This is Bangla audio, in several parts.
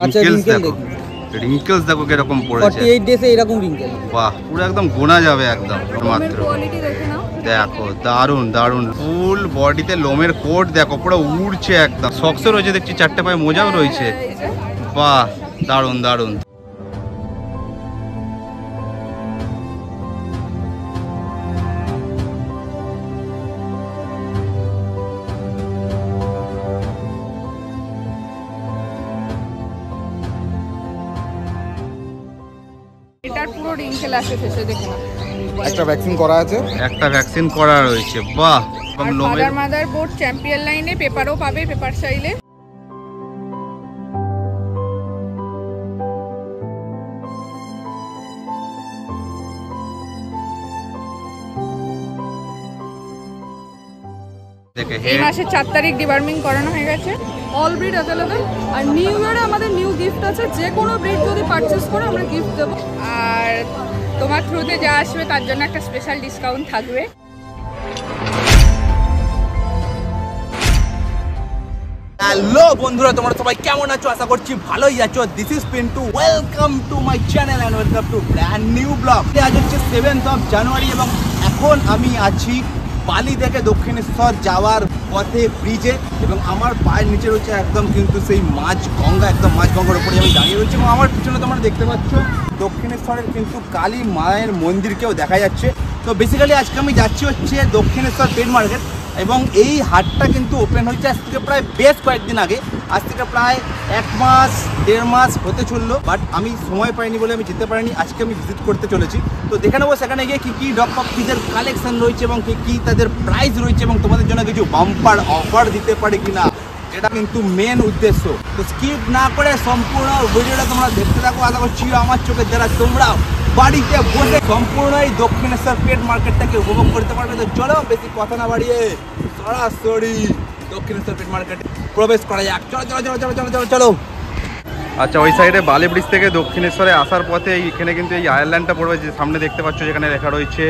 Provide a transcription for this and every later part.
রিঙ্কেলস দেখো, রিঙ্কেলস দেখো কিরকম পড়েছে। 48 ডেজে এরকম রিঙ্কেল। বাহ, পুরো একদম গোনা যাবে একদম মাত্র। কোয়ালিটি দেখে নাও, দেখো দারুন দারুন ফুল বডিতে লোমের কোট দেখো পুরো উড়ছে একদম। সক্সও রয়েছে দেখছি, 4টে পায়ে মোজাও রয়েছে। বাহ, দারুন দারুন। এটার পুরো রিঙ্কেল আসে ফেসে দেখে নাও। একটা ভ্যাকসিন করা আছে, একটা ভ্যাকসিন করা রয়েছে। বাহ, আর ফাদার মাদার বোর্ড চ্যাম্পিয়ন লাইনে পেপারও পাবে, পেপার চাইলে। এই মাসের 4 তারিখ ডিবার্মিং করানো হয়ে গেছে। All breed available. আর নিউ ইয়ারে আমাদের নিউ গিফট আছে, যে কোনো ব্রিড যদি পারচেস করে আমরা গিফট দেবো। আর তোমার থ্রুতে যা আসবে তার জন্য একটা স্পেশাল ডিসকাউন্ট থাকবে। হ্যালো বন্ধুরা, তোমরা সবাই কেমন আছো? আশা করছি ভালোই আছো। This is Pintu, welcome to my channel and welcome to brand new blog. আজ হচ্ছে 7th অফ জানুয়ারি এবং এখন আমি আছি বালি থেকে দক্ষিণেশ্বর যাওয়ার পথে ব্রিজে, এবং আমার পায়ের নিচে রয়েছে একদম কিন্তু সেই মাঝ গঙ্গা, একদম মাঝ গঙ্গার উপরে আমি দাঁড়িয়ে রয়েছি। এবং আমার পিছনে তোমরা দেখতে পাচ্ছ দক্ষিণেশ্বরের কিন্তু কালী মায়ের মন্দিরকেও দেখা যাচ্ছে। তো বেসিক্যালি আজকে আমি যাচ্ছি হচ্ছে দক্ষিণেশ্বর পেট মার্কেট, এবং এই হাটটা কিন্তু ওপেন হয়েছে আজ থেকে প্রায় বেশ কয়েকদিন আগে, আজ থেকে প্রায় 1 মাস 1.5 মাস হতে চললো। বাট আমি সময় পাইনি বলে আমি যেতে পারিনি। আজকে আমি ভিজিট করতে চলেছি, তো দেখে নেবো সেখানে গিয়ে কী কী ডগ পাপিজের কালেকশন রয়েছে এবং কী তাদের প্রাইস রয়েছে, এবং তোমাদের জন্য কিছু বাম্পার অফার দিতে পারে কিনা, যেটা কিন্তু মেন উদ্দেশ্য। তো স্কিপ না করে সম্পূর্ণ ভিডিওটা তোমরা দেখতে থাকো। আশা করছি আমার চোখের দ্বারা তোমরা বাড়িতে বসে সম্পূর্ণ এই দক্ষিণেশ্বর পেট মার্কেটটাকে উপভোগ করতে পারবে। তো চলো বেশি কথা না বাড়িয়ে সরাসরি দক্ষিণেশ্বর পেট মার্কেটে প্রবেশ করা যাক। চলো চলো চলো চলো চলো চলো চলো। আচ্ছা, ওই সাইডে বালি ব্রিজ থেকে দক্ষিণেশ্বরে আসার পথে এখানে কিন্তু এই আয়ারল্যান্ডটা পড়বে, যে সামনে দেখতে পাচ্ছ, যেখানে লেখা রয়েছে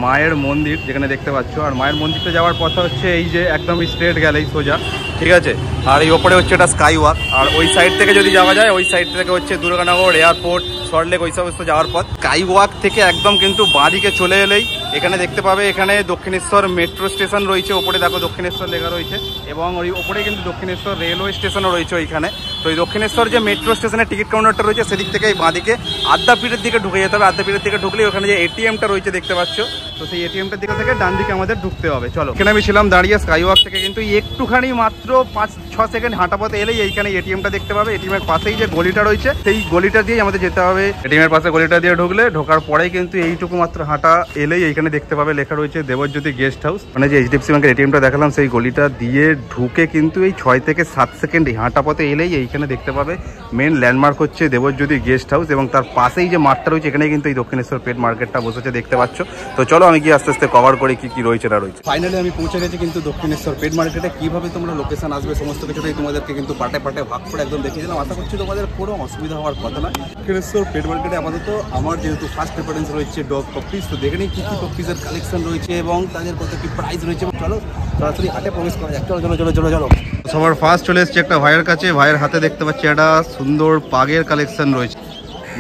মায়ের মন্দির, যেখানে দেখতে পাচ্ছ। আর মায়ের মন্দিরটা যাওয়ার পথে হচ্ছে এই যে একদম স্ট্রেট গেলেই সোজা, ঠিক আছে। আর এই ওপরে হচ্ছে এটা স্কাই ওয়াক। আর ওই সাইড থেকে যদি যাওয়া যায়, ওই সাইড থেকে হচ্ছে দুর্গানগর এয়ারপোর্ট, সল্টলেক, ওই সমস্ত যাওয়ার পথ। স্কাই ওয়াক থেকে একদম কিন্তু বাঁদিকে চলে এলেই এখানে দেখতে পাবে এখানে দক্ষিণেশ্বর মেট্রো স্টেশন রয়েছে। ওপরে দেখো দক্ষিণেশ্বর লেখা রয়েছে, এবং ওই ওপরে কিন্তু দক্ষিণেশ্বর রেলওয়ে স্টেশনও রয়েছে ওইখানে। তো এই দক্ষিণেশ্বর যে মেট্রো স্টেশনের টিকিট কাউন্টারটা রয়েছে, সেদিক থেকে এই বাঁদিকে আদ্যাপীঠের দিকে ঢুকে যেতে হবে। আদ্যাপীঠের দিকে ঢুকলে ওখানে যে এটিএমটা রয়েছে দেখতে পাচ্ছ, তো সেই এটিএমটার দিকে থেকে ডান দিকে আমাদের ঢুকতে হবে। চলো, এখানে আমি ছিলাম দাঁড়িয়ে স্কাই ওয়াক থেকে কিন্তু একটুখানি মাত্র 5-6 সেকেন্ড হাঁটা পথে এলেই এইখানে এটিএমটা দেখতে পাবে। এটিএমের পাশেই যে গলিটা রয়েছে, সেই গলিটা দিয়েই আমাদের যেতে হবে। এটিএমের পাশে গলিটা দিয়ে ঢোকার পরেই কিন্তু এইটুকু মাত্র হাঁটা এলেই এইখানে দেখতে পাবে লেখা রয়েছে দেবজ্যোতি গেস্ট হাউস। মানে যে এইচডিএফসি ব্যাংকের এটিএমটা দেখালাম, সেই গলিটা দিয়ে ঢুকে কিন্তু এই 6 থেকে 7 সেকেন্ড হাঁটা পথে এলেই এইখানে দেখতে পাবে মেন ল্যান্ডমার্ক হচ্ছে দেবজ্যোতি গেস্ট হাউস, এবং তার পাশেই যে মাঠটা রয়েছে এখানে কিন্তু এই দক্ষিণেশ্বর পেট মার্কেটটা বসেছে দেখতে পাচ্ছ। তো চলো আমি গিয়ে আস্তে আস্তে কভার করে কি কি রয়েছে না রয়েছে। ফাইনালি আমি পৌঁছে গেছি কিন্তু দক্ষিণেশ্বর পেট মার্কেটে। কিভাবে তোমরা লোকেশন আসবে সমস্ত কিছুটাই তোমাদেরকে কিন্তু পাটে পাটে ভাগ করে একদম দেখিয়ে দিলাম। আশা করছি তোমাদের কোনো অসুবিধা হওয়ার কথা নয়। দক্ষিণেশ্বর পেট মার্কেটে আপাতত আমার যেহেতু ফার্স্ট প্রেফারেন্স রয়েছে ডগ পপিস, তো দেখে নিই কী কী পপিসের কালেকশন রয়েছে এবং তাদের কত কি প্রাইস রয়েছে। চলো সরাসরি হাটে প্রবেশ করা যাক। চলো চলো চলো চলো চলো। সবার ফার্স্ট চলে এসেছে একটা ভাইয়ের কাছে। ভাইয়ের হাতে দেখতে পাচ্ছি একটা সুন্দর পাগের কালেকশন রয়েছে।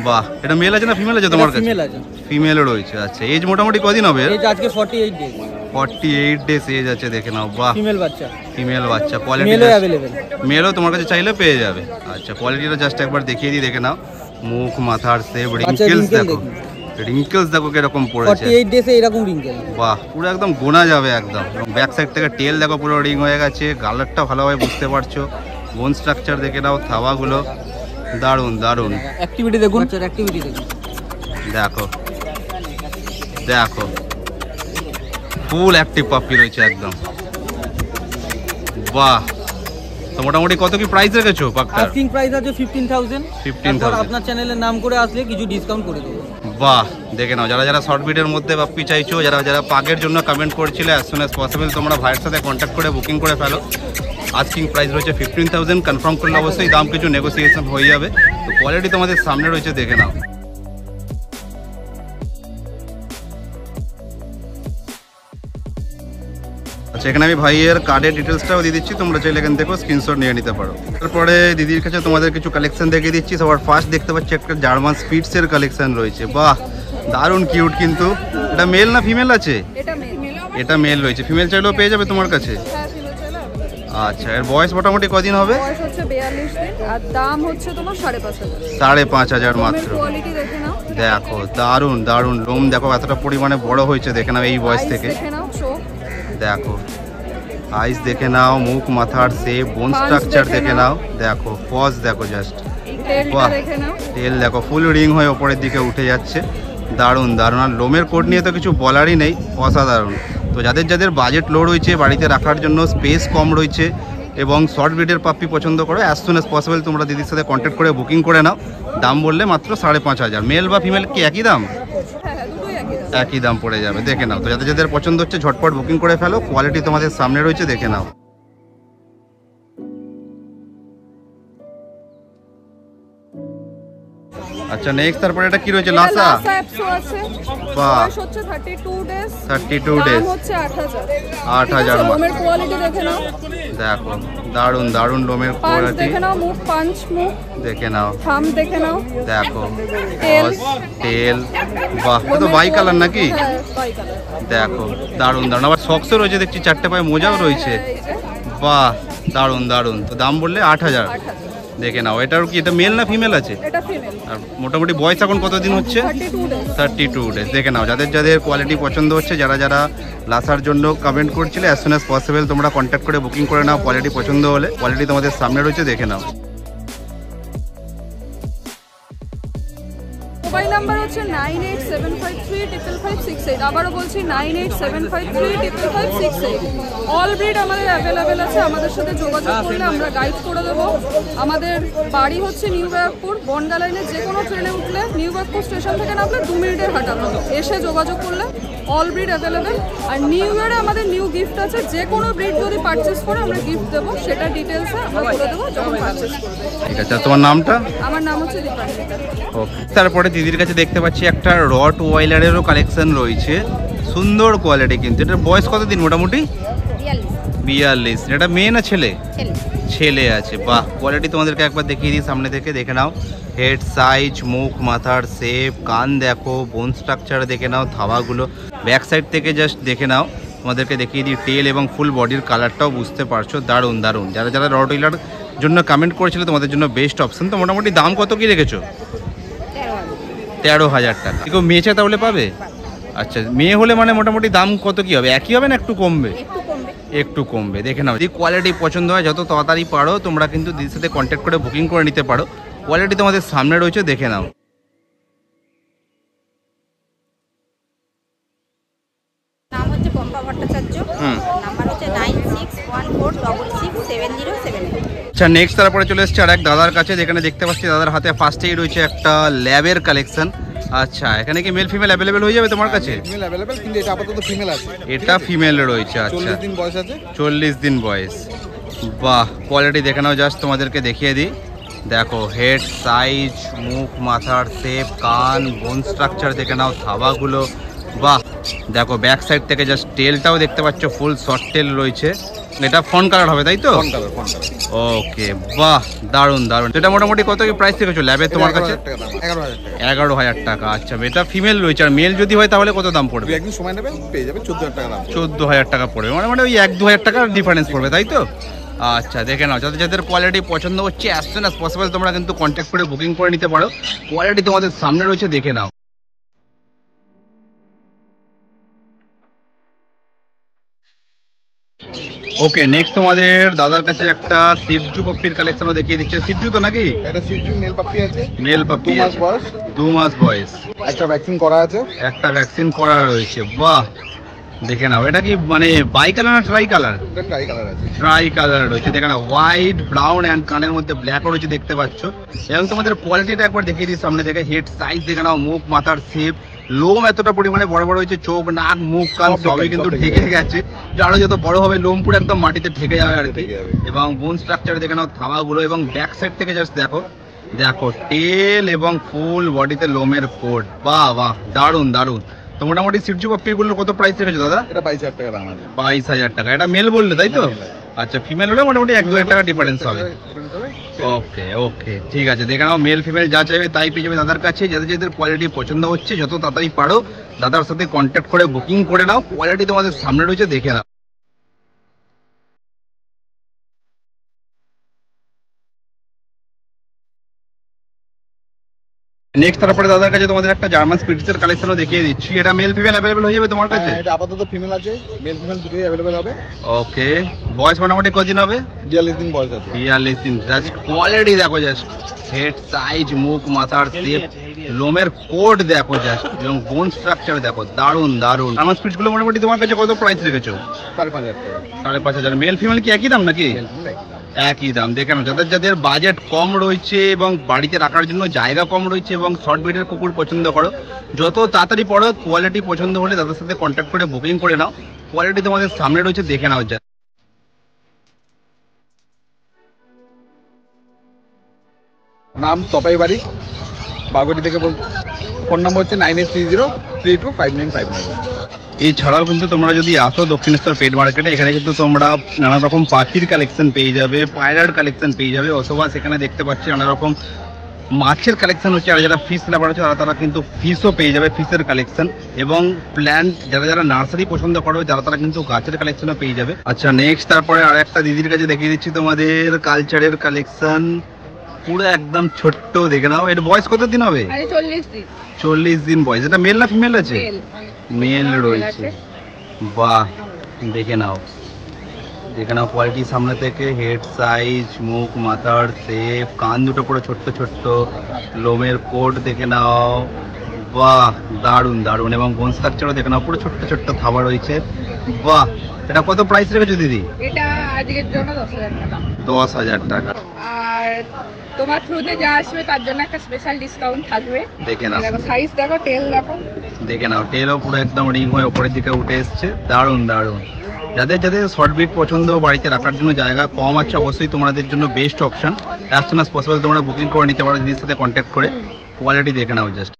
বাহ, এটা মেল আছে না ফিমেল আছে তোমার কাছে? ফিমেল আছে। ফিমেলও রয়েছে। আচ্ছা, এজ মোটামুটি কদিন হবে? এজ আজকে 48 ডেজ। 48 ডেজ এজ আছে, দেখে নাও। বাহ, ফিমেল বাচ্চা। ফিমেল বাচ্চা, কোয়ালিটি মেলও अवेलेबल। মেলও তোমার কাছে চাইলে পেয়ে যাবে। আচ্ছা, কোয়ালিটিটা জাস্ট একবার দেখিয়ে দিই, দেখে নাও। মুখ, মাথার শেপ, রিঙ্কেলস দেখো, রিঙ্কেলস দেখো কিরকম পড়েছে। 48 ডেজে এরকম রিঙ্কেল। বাহ, পুরো একদম গোনা যাবে একদম। এবং ব্যাক সাইড থেকে টেল দেখো পুরো রিং হয়ে গেছে। গালারটা ভালোভাবে বুঝতে পারছো। বোন স্ট্রাকচার দেখে নাও, থাবাগুলো দারুণ দারুণ। অ্যাক্টিভিটি দেখুন, অ্যাক্টিভিটি দেখুন, দেখো দেখো ফুল অ্যাক্টিভ পাপি রয়েছে একদম। বাহ, তো মোটামুটি কত কি প্রাইস রেখেছো পাকটার? আস্কিং প্রাইস আছে 15,000। 15,000। আপনার চ্যানেলের নাম করে আসলে কিছু ডিসকাউন্ট করে দেবো। বাহ, দেখে নাও। যারা যারা শর্ট ভিডিওর মধ্যে পাপ্পি চাইছো, যারা যারা পাগের জন্য কমেন্ট করেছিলে, অ্যাজ সুন অ্যাজ পসিবল তোমরা ভাইয়ের সাথে কন্ট্যাক্ট করে বুকিং করে ফেলো। আস্কিং প্রাইস রয়েছে 15,000। কনফার্ম করলে অবশ্যই দাম কিছু নেগোসিয়েশন হয়ে যাবে। তো কোয়ালিটি তোমাদের সামনে রয়েছে, দেখে নাও। আচ্ছা, এখানে আমি ভাইয়ের কার্ডের ডিটেলসটাও দিয়ে দিচ্ছি, তোমরা চাইলে এখান থেকেও স্ক্রিনশট নিয়ে নিতে পারো। তারপরে দিদির কাছে তোমাদের কিছু কালেকশন দেখিয়ে দিচ্ছি। সবার ফার্স্ট দেখতে পাচ্ছি একটা জার্মান স্পিডসের কালেকশন রয়েছে। বাহ, দারুণ কিউট। কিন্তু এটা মেল না ফিমেল আছে? এটা মেল রয়েছে, ফিমেল চাইলেও পেয়ে যাবে তোমার কাছে। আচ্ছা, এর বয়স মোটামুটি কদিন হবে? বয়স হচ্ছে 42 দিন আর দাম হচ্ছে তোমার 5,500। 5,500 মাত্র। কোয়ালিটি দেখে নাও, দেখো দারুণ দারুণ লোম, দেখো এতটা পরিমাণে বড় হয়েছে দেখে নাও এই বয়স থেকে। দেখে নাও, চোখ দেখো, আইস দেখে নাও, মুখ মাথার শেপ, বোন স্ট্রাকচার দেখে নাও। দেখো পজ দেখো জাস্ট, টেলটা দেখে নাও। তেল দেখো ফুল রিং হয়ে ওপরের দিকে উঠে যাচ্ছে। দারুণ দারুণ। আর লোমের কোট নিয়ে তো কিছু বলারই নেই, অসাধারণ। তো যাদের যাদের বাজেট লো রয়েছে, বাড়িতে রাখার জন্য স্পেস কম রয়েছে এবং শর্ট ব্রিডের পাপ্পি পছন্দ করো, অ্যাজ সুন অ্যাজ পসিবল তোমরা দিদির সাথে কন্ট্যাক্ট করে বুকিং করে নাও। দাম বললে মাত্র 5,500। মেল বা ফিমেল কি একই দাম? একই দাম পড়ে যাবে, দেখে নাও। তো যাদের যাদের পছন্দ হচ্ছে ঝটপট বুকিং করে ফেলো, কোয়ালিটি তোমাদের সামনে রয়েছে, দেখে নাও। আচ্ছা, নেক্সট তারপরে এটা কি রয়েছে? লাসা আছে। বাহ, বয়স হচ্ছে 32 ডেজ। 32 ডেজ, দাম হচ্ছে 8,000। 8,000। লোমের কোয়ালিটি দেখে নাও। দেখো দারুণ দারুণ লোমের পাঁচ কোয়ালিটি দেখে নাও, মুখ পাঁচ মুখ দেখে নাও। থাম দেখে নাও। দেখো তেল। তেল, বাহ, এটা তো বাই কালার নাকি? হ্যাঁ, বাই কালার। দেখো দারুণ দারুণ। আবার সক্সও রয়েছে দেখছি, 4টে পায়ে মোজাও রয়েছে। বাহ, দারুণ দারুণ। তো দাম বললে 8,000। দেখে নাও। এটার কি, এটা মেল না ফিমেল আছে? এটা ফিমেল। আর মোটামুটি বয়স এখন কতদিন হচ্ছে? 32 ডেজ। 32 ডেজ। দেখে নাও। যাদের যাদের কোয়ালিটি পছন্দ হচ্ছে, যারা যারা লাসার জন্য কমেন্ট করছিলে, অ্যাজ সুন অ্যাজ পসিবল তোমরা কন্ট্যাক্ট করে বুকিং করে নাও। কোয়ালিটি পছন্দ হলে, কোয়ালিটি তোমাদের সামনে রয়েছে, দেখে নাও। মোবাইল নাম্বার হচ্ছে 9875355568। আবারও বলছি 9875355568। অল ব্রিড আমাদের অ্যাভেলেবেল আছে, আমাদের সাথে যোগাযোগ করলে আমরা গাইড করে দেবো। আমাদের বাড়ি হচ্ছে নিউ ব্যারাকপুর, বনগা লাইনে। যে কোনো ট্রেনে উঠলে নিউ ব্যারাকপুর স্টেশন থেকে নামলে 2 মিনিটের হাঁটা হবে, এসে যোগাযোগ করলে অল ব্রিড অ্যাভেলেবেল। আর নিউ ইয়ারে আমাদের নিউ গিফট আছে, যে কোনো ব্রিড যদি পারচেস করে আমরা গিফট দেবো, সেটা ডিটেলসে আমরা বলে দেবো যখন পারচেস করবে। ঠিক আছে, তোমার নামটা? আমার নাম হচ্ছে দীপান্বিতা। ওকে। তারপরে দিদির কাছে দেখতে পাচ্ছি একটা রট ওয়াইলারেরও কালেকশন রয়েছে, সুন্দর কোয়ালিটি। কিন্তু এটার বয়স কতদিন মোটামুটি? 42। এটা মেয়ে না ছেলে? ছেলে আছে। বাহ, কোয়ালিটি তোমাদেরকে একবার দেখিয়ে দিই সামনে থেকে, দেখে নাও। হেড সাইজ, মুখ মাথার শেপ, কান দেখো, বোন স্ট্রাকচার দেখে নাও, থাবাগুলো। ব্যাক সাইড থেকে জাস্ট দেখে নাও, তোমাদেরকে দেখিয়ে দিই টেল এবং ফুল বডির কালারটাও বুঝতে পারছো। দারুণ দারুণ। যারা যারা রট ওয়াইলার জন্য কমেন্ট করেছিল, তোমাদের জন্য বেস্ট অপশন। তো মোটামুটি দাম কত কি রেখেছো? 13,000 টাকা। কেউ মেয়ে চায় তাহলে পাবে? আচ্ছা, মেয়ে হলে মানে মোটামুটি দাম কত কি হবে? একই হবে না একটু কমবে? একটু কমবে। দেখে নাও, যদি কোয়ালিটি পছন্দ হয় যত তাড়াতাড়ি পারো তোমরা কিন্তু দিদির সাথে কন্ট্যাক্ট করে বুকিং করে নিতে পারো। কোয়ালিটি তোমাদের সামনে রয়েছে, দেখে নাও। নাম হচ্ছে পম্পা ভট্টাচার্য। নাম্বার হচ্ছে 9614667078। আচ্ছা, নেক্সট তারপরে চলে এসেছে আর এক দাদার কাছে, যেখানে দেখতে পাচ্ছি দাদার হাতে ফার্স্টেই রয়েছে একটা ল্যাবের কালেকশন। আচ্ছা, এখানে কি মেল ফিমেল অ্যাভেলেবেল হয়ে যাবে তোমার কাছে? ফিমেল অ্যাভেলেবেল, কিন্তু এটা আপাতত ফিমেল আছে। এটা ফিমেল রয়েছে। আচ্ছা, 40 দিন বয়স আছে। 40 দিন বয়স। বাহ, কোয়ালিটি দেখে নাও, জাস্ট তোমাদেরকে দেখিয়ে দিই। দেখো হেড সাইজ, মুখ মাথার শেপ, কান, বোন স্ট্রাকচার দেখে নাও, থাবাগুলো। বাহ, দেখো ব্যাক সাইড থেকে জাস্ট টেলটাও দেখতে পাচ্ছ, ফুল শর্ট টেল রয়েছে। এটা ফন কালার হবে তাই তো? ওকে, বাহ, দারুণ দারুণ। এটা মোটামুটি কত কি প্রাইস রেখেছো ল্যাবের তোমার কাছে? 11,000 টাকা। আচ্ছা, এটা ফিমেল রয়েছে। আর মেল যদি হয় তাহলে কত দাম পড়বে? একদিন সময় নেবেন, পেয়ে যাবে 14,000 টাকা দাম। 14,000 টাকা পড়বে, মানে ওই 1-2 টাকার ডিফারেন্স পড়বে তাই তো? আচ্ছা, দেখে নাও। যাদের যাদের কোয়ালিটি পছন্দ হচ্ছে, অ্যাজ সুন অ্যাজ পসিবল তোমরা কিন্তু কন্ট্যাক্ট করে বুকিং করে নিতে পারো। কোয়ালিটি তোমাদের সামনে রয়েছে, দেখে নাও। ওকে, নেক্সট তোমাদের দাদার কাছে একটা সিজু পপ্পির কালেকশনও দেখিয়ে দিচ্ছে। সিজু তো নাকি? এটা সিজু মেল পাপ্পি আছে। মেল পাপ্পি, 2 মাস বয়স। 2 মাস বয়স। একটা ভ্যাকসিন করা আছে। একটা ভ্যাকসিন করা রয়েছে। বাহ, দেখে নাও। এটা কি মানে বাই কালার না ট্রাই কালার? এটা ট্রাই কালার আছে। ট্রাই কালার রয়েছে, দেখে নাও। হোয়াইট, ব্রাউন অ্যান্ড কানের মধ্যে ব্ল্যাকও রয়েছে, দেখতে পাচ্ছ। এবং তোমাদের কোয়ালিটিটা একবার দেখিয়ে দিই সামনে থেকে। হেড সাইজ দেখে নাও, মুখ মাথার শেপ, লোম এতটা পরিমাণে বড় বড় হয়েছে, চোখ, নাক, মুখ, কান সবই কিন্তু ঢেকে গেছে। আরো যত বড় হবে লোম পুরো একদম মাটিতে ঢেকে যাবে আর কি। এবং বোন স্ট্রাকচার দেখে নাও, থাবাগুলো। এবং ব্যাক সাইড থেকে জাস্ট দেখো, দেখো টেল এবং ফুল বডিতে লোমের কোট। বাহ বাহ, দারুণ দারুণ। তো মোটামুটি সিটজু পাপ্পিগুলোর কত প্রাইস রেখেছো দাদা? এটা 22,000 টাকা দাম আছে। 22,000 টাকা। এটা মেল বললে তাই তো? আচ্ছা, ফিমেল হলে মোটামুটি 1-2 টাকা ডিফারেন্স হবে। ওকে ওকে, ঠিক আছে। দেখে নাও, মেল ফিমেল যা চাইবে তাই পেয়ে যাবে দাদার কাছে। যাদের যাদের কোয়ালিটি পছন্দ হচ্ছে যত তাড়াতাড়ি পারো দাদার সাথে কন্ট্যাক্ট করে বুকিং করে নাও। কোয়ালিটি তোমাদের সামনে রয়েছে, দেখে নাও। নেক্সট তারপরে দাদার কাছে তোমাদের একটা জার্মান স্পিরিটসের কালেকশনও দেখিয়ে দিচ্ছি। এটা মেল ফিমেল অ্যাভেলেবল হয়ে যাবে তোমার কাছে? এটা আপাতত ফিমেল আছে, মেল ফিমেল দুটোই অ্যাভেলেবল হবে। ওকে, বয়স মোটামুটি কদিন হবে? 42 দিন বয়স আছে। 42 দিন। জাস্ট কোয়ালিটি দেখো, জাস্ট হেড সাইজ, মুখ মাথার শেপ, লোমের কোড দেখো জাস্ট, এবং বোন স্ট্রাকচার দেখো, দারুন দারুন। আমার স্পিরিটস গুলো মোটামুটি তোমার কাছে কত প্রাইস রেখেছো? 5,500 টাকা। 5,500। মেল ফিমেল কি একই দাম নাকি? একই দাম। দেখে নাও, যাদের যাদের বাজেট কম রয়েছে এবং বাড়িতে রাখার জন্য জায়গা কম রয়েছে এবং শর্ট ব্রিডের কুকুর পছন্দ করো, যত তাড়াতাড়ি পড়ো, কোয়ালিটি পছন্দ হলে তাদের সাথে কন্ট্যাক্ট করে বুকিং করে নাও। কোয়ালিটি তোমাদের সামনে রয়েছে, দেখে নাও যা। নাম তপাই বাড়ি, বাগুড়ি থেকে বল। ফোন নাম্বার হচ্ছে 9830325959। এছাড়াও কিন্তু তোমরা যদি আসো দক্ষিণেশ্বর পেট মার্কেটে, এখানে কিন্তু তোমরা নানা রকম পাখির কালেকশন পেয়ে যাবে, পায়রার কালেকশন পেয়ে যাবে, অথবা সেখানে দেখতে পাচ্ছি নানা রকম মাছের কালেকশন হচ্ছে। আর যারা ফিশ লাভার আছে তারা কিন্তু ফিশও পেয়ে যাবে, ফিশের কালেকশন। এবং প্ল্যান্ট যারা যারা নার্সারি পছন্দ করবে তারা কিন্তু গাছের কালেকশনও পেয়ে যাবে। আচ্ছা, নেক্সট তারপরে আর একটা দিদির কাছে দেখিয়ে দিচ্ছি তোমাদের কালচারের কালেকশন। পুরো একদম ছোট্ট, দেখে নাও। এর বয়স কত দিন হবে? 40 দিন। 40 দিন বয়স। এটা মেল না ফিমেল আছে? মেল রয়েছে। বাহ, দেখে নাও, দেখে নাও কোয়ালিটি সামনে থেকে, হেড সাইজ, মুখ মাথার শেপ, কান দুটো পুরো ছোট্ট ছোট্ট, লোমের কোট দেখে নাও। বাহ, দারুন দারুন। এবং বোন স্ট্রাকচারও দেখে নাও, পুরো ছোট্ট ছোট্ট থাবা রয়েছে। বাহ, এটা কত প্রাইস রেখেছো দিদি? এটা আজকের জন্য 10,000 টাকা। 10,000 টাকা। আর তোমার থ্রুতে যা আসবে তার জন্য একটা স্পেশাল ডিসকাউন্ট থাকবে। দেখে নাও, দেখো সাইজ, দেখো টেল, দেখো দেখে নাও, টেলও পুরো একদম রিং হয়ে উপরের দিকে উঠে এসছে। দারুন দারুন। যাদের যাদের শর্ট ব্রিড পছন্দ, বাড়িতে রাখার জন্য জায়গা কম আছে, অবশ্যই তোমাদের জন্য best option. As soon as possible তোমরা বুকিং করে নিতে পারো দিদির সাথে কন্ট্যাক্ট করে। কোয়ালিটি দেখে নাও জাস্ট।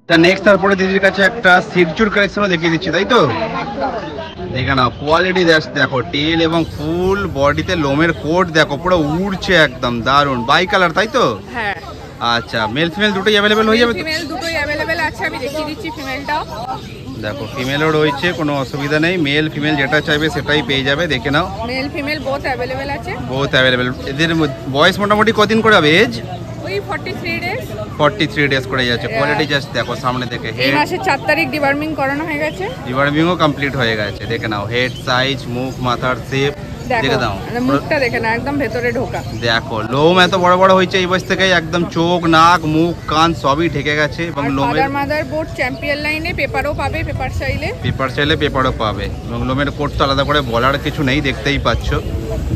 নেক্সট তারপরে দিদির কাছে একটা সিটজুর কালেকশনও দেখিয়ে দিচ্ছি, তাই তো? দেখে নাও, কোয়ালিটি দেখো, টেল এবং ফুল বডিতে লোমের কোট দেখো, পুরো উড়ছে একদম, দারুন। বাই কালার, তাই তো? হ্যাঁ। আচ্ছা, মেল ফিমেল দুটোই অ্যাভেলেবেল হয়ে যাবে তো? ফিমেল দুটোই অ্যাভেলেবেল আছে, আমি দেখিয়ে দিচ্ছি ফিমেলটাও। দেখো, ফিমেলও রয়েছে, কোনো অসুবিধা নেই। মেল ফিমেল যেটা চাইবে সেটাই পেয়ে যাবে, দেখে নাও। মেল ফিমেল বোথ অ্যাভেলেবেল আছে। Both available. এদের বয়স মোটামুটি কদিন করে হবে? এজ ওই 43 ডেজ। 43 ডেজ করে যাচ্ছে। কোয়ালিটি জাস্ট দেখো সামনে থেকে। এই হেড, মাসের 4 তারিখ ডিওয়ার্মিং করানো হয়ে গেছে। ডিওয়ার্মিংও কমপ্লিট হয়ে গেছে, দেখে নাও। হেড সাইজ, মুখ মাথার শেপ দেখে দাও, মুখটা দেখে না, একদম ভেতরে ঢোকা। দেখো, লোম এত বড় বড় হয়েছে এই বয়স থেকে, একদম চোখ, নাক, মুখ, কান সবই ঢেকে গেছে। এবং লোমের মাদার বোর্ড চ্যাম্পিয়ন লাইনে পেপারও পাবে, পেপার চাইলে পেপারও পাবে। এবং লোমের কোট তো আলাদা করে বলার কিছু নেই, দেখতেই পাচ্ছ,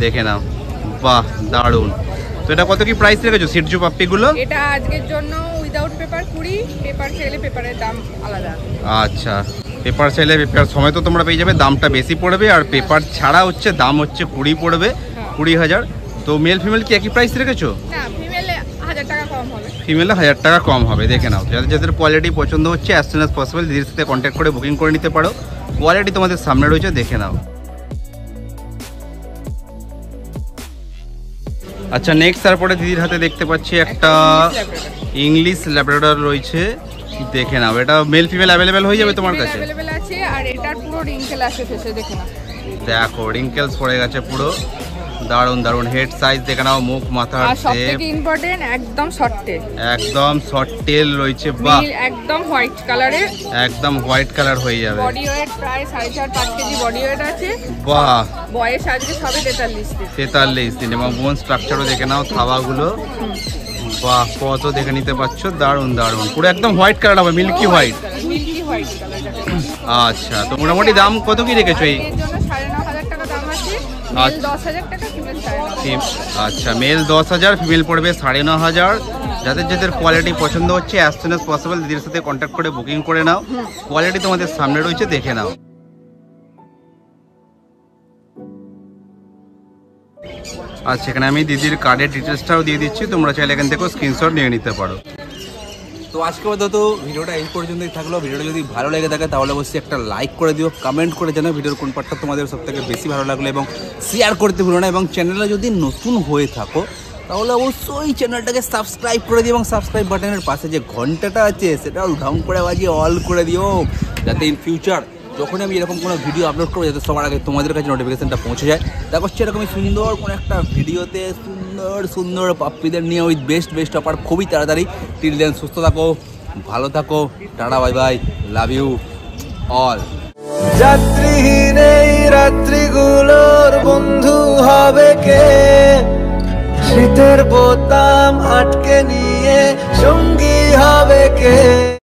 দেখে নাও। বাহ, দারুন। তো এটা কত কি প্রাইস রেখেছো সিটজু পাপ্পিগুলো? এটা আজকের জন্য উইদাউট পেপার 20, পেপার চাইলে পেপারের দাম আলাদা। আচ্ছা, পেপার চাইলে পেপার সময় তো তোমরা পেয়ে যাবে, দামটা বেশি পড়বে। আর পেপার ছাড়া হচ্ছে দাম হচ্ছে 20 পড়বে, 20,000। তো মেল ফিমেল কি একই প্রাইস রেখেছো? না, ফিমেলে 1000 টাকা কম হবে। ফিমেলে 1000 টাকা কম হবে, দেখে নাও। যাদের যাদের কোয়ালিটি পছন্দ হচ্ছে অ্যাজ সুন অ্যাজ পসিবল দিদির সাথে কন্ট্যাক্ট করে বুকিং করে নিতে পারো। কোয়ালিটি তোমাদের সামনে রয়েছে, দেখে নাও। আচ্ছা, নেক্সট তারপরে দিদির হাতে দেখতে পাচ্ছি একটা ইংলিশ ল্যাব্রাডর রয়েছে, দেখে নাও। এটা মেল ফিমেল অ্যাভেলেবেল হয়ে যাবে তোমার কাছে? অ্যাভেলেবেল আছে। আর এটার পুরো রিঙ্কেল আছে ফেসে, দেখে নাও। দেখো, রিঙ্কেলস পড়ে গেছে পুরো, দারুন দারুন। হেড সাইজ দেখে নাও, মুখ মাথার আর শেপ, সবথেকে ইম্পর্টেন্ট একদম শর্ট টেল, একদম শর্ট টেল রয়েছে। বাহ, একদম হোয়াইট কালারে, একদম হোয়াইট কালার হয়ে যাবে। বডি ওয়েট প্রায় 4.5-5 কেজি বডি ওয়েট আছে। বাহ, বয়স আজকে সবে 43 দিন। 43 দিন। এবং বোন স্ট্রাকচারও দেখে নাও, থাবাগুলো বাহ, কত দেখে নিতে পারছো, দারুন দারুন। পুরো একদম হোয়াইট কালার হবে, milky white. Milky white colour. আচ্ছা, তো মোটামুটি দাম কত কি রেখেছো? এই এর জন্য 9,500 টাকা দাম আছে। মেল 10,000 টাকা, ফিমেল 9,500। আচ্ছা, মেল 10,000, ফিমেল পড়বে 9,500। যাদের যাদের কোয়ালিটি পছন্দ হচ্ছে অ্যাজ সুন অ্যাজ পসিবল দিদির সাথে কন্ট্যাক্ট করে বুকিং করে নাও। কোয়ালিটি তোমাদের সামনে রয়েছে, দেখে নাও। আর সেখানে আমি দিদির কার্ডের ডিটেলসটাও দিয়ে দিচ্ছি, তোমরা চাইলে এখান থেকেও স্ক্রিনশট নিয়ে নিতে পারো। তো আজকে পর্যন্ত ভিডিওটা এই পর্যন্তই থাকলো। ভিডিওটা যদি ভালো লেগে থাকে তাহলে অবশ্যই একটা লাইক করে দিও, কমেন্ট করে জানাও ভিডিওর কোন পার্টটা তোমাদের সবথেকে বেশি ভালো লাগলো, এবং শেয়ার করতে ভুলো না। এবং চ্যানেলে যদি নতুন হয়ে থাকো তাহলে অবশ্যই চ্যানেলটাকে সাবস্ক্রাইব করে দিও, এবং সাবস্ক্রাইব বাটনের পাশে যে ঘন্টাটা আছে সেটাও ঢং করে বাজিয়ে অল করে দিও, যাতে ইন ফিউচার যখন আমি এরকম কোনো ভিডিও আপলোড করবো যাতে সবার আগে তোমাদের কাছে নোটিফিকেশনটা পৌঁছে যায়। দেখো এরকমই সুন্দর কোনো একটা ভিডিওতে সুন্দর সুন্দর পাপ্পিদের নিয়ে উইথ বেস্ট অফার খুবই তাড়াতাড়ি। টিল দেন সুস্থ থাকো, ভালো থাকো, tata bye bye, love you all. যাত্রীহীন এই রাত্রিগুলোর বন্ধু হবে কে? শীতের বোতাম আটকে নিয়ে